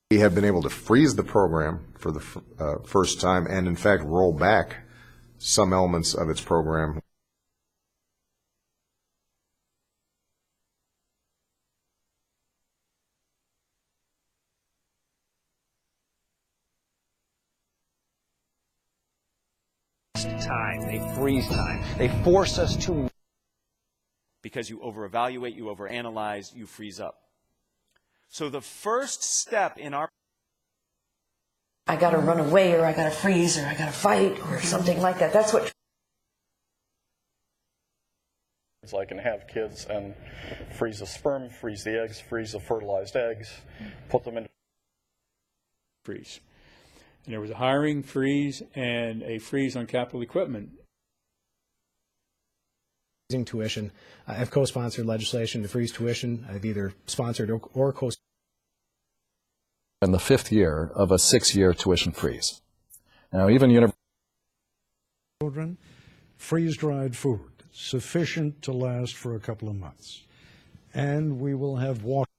We have been able to freeze the program for the first time and, in fact, roll back some elements of its program. Time, they freeze time. They force us to. Because you over-evaluate, you over-analyze, you freeze up. So the first step in our... I got to run away, or I got to freeze, or I got to fight, or something like that. That's what... I can have kids and freeze the sperm, freeze the eggs, freeze the fertilized eggs, put them in... Freeze. And there was a hiring freeze and a freeze on capital equipment. Tuition. I've co-sponsored legislation to freeze tuition. I've either sponsored or co-sponsored. In the 5th year of a 6-year tuition freeze. Now, even children, freeze-dried food, sufficient to last for a couple of months. And we will have water.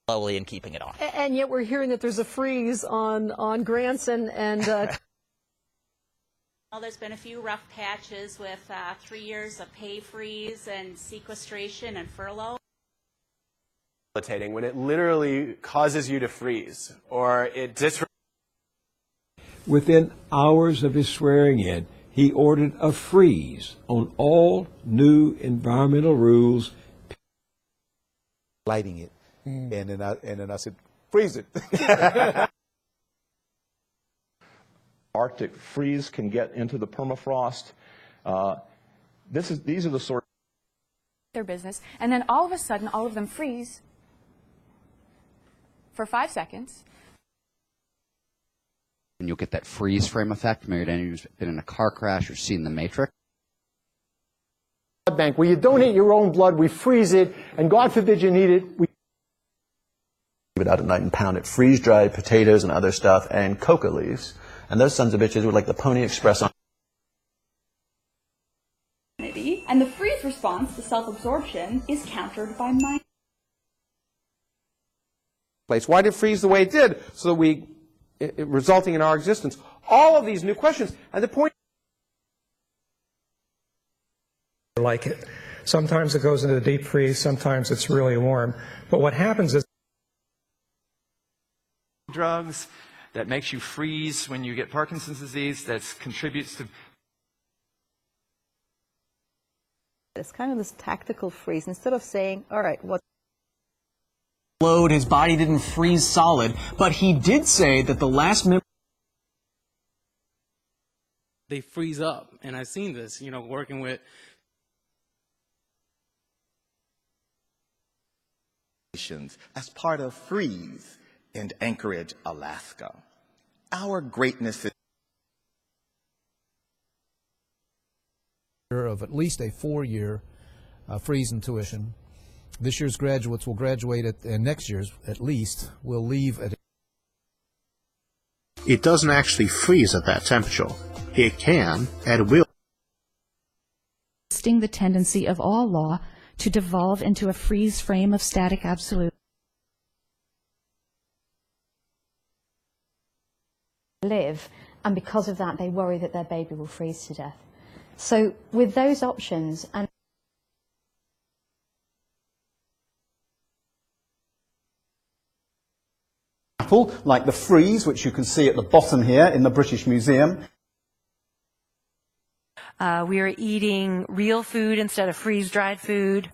Slowly and keeping it on. And yet we're hearing that there's a freeze on grants and Well, there's been a few rough patches with 3 years of pay freeze and sequestration and furlough. When it literally causes you to freeze, or it Within hours of his swearing in, he ordered a freeze on all new environmental rules. Lighting it, and then I said, freeze it. Arctic freeze can get into the permafrost. These are the sort of their business, and then all of a sudden, all of them freeze for 5 seconds. And you'll get that freeze frame effect. Maybe you've been in a car crash or seen The Matrix. Blood bank where you donate your own blood, we freeze it, and God forbid you need it, we leave it out at night and pound it. Freeze-dried potatoes and other stuff, and coca leaves. And those sons of bitches were like the Pony Express on. And the freeze response to self-absorption is countered by mind. Why did it freeze the way it did? So that resulting in our existence. All of these new questions. And the point... Like it. Sometimes it goes into the deep freeze, sometimes it's really warm. But what happens is... drugs that makes you freeze when you get Parkinson's disease, that contributes to... It's kind of this tactical freeze. Instead of saying, all right, what... His body didn't freeze solid, but he did say that the last member... They freeze up, and I've seen this, working with... as part of Freeze in Anchorage, Alaska. Our greatness is... of at least a 4-year freeze in tuition. This year's graduates will graduate and next year's, at least, will leave at... It doesn't actually freeze at that temperature. It can and will. The tendency of all law to devolve into a freeze frame of static absolute. Live, and because of that they worry that their baby will freeze to death. So with those options and like the freeze, which you can see at the bottom here in the British Museum. We are eating real food instead of freeze-dried food.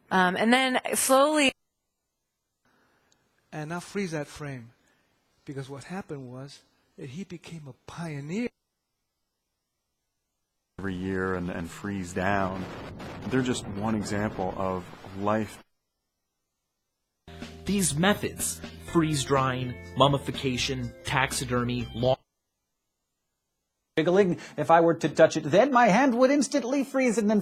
And then slowly... And now freeze that frame. Because what happened was that he became a pioneer. Every year and freeze down. They're just one example of life. These methods, freeze-drying, mummification, taxidermy, long... Jiggling, if I were to touch it, then my hand would instantly freeze and then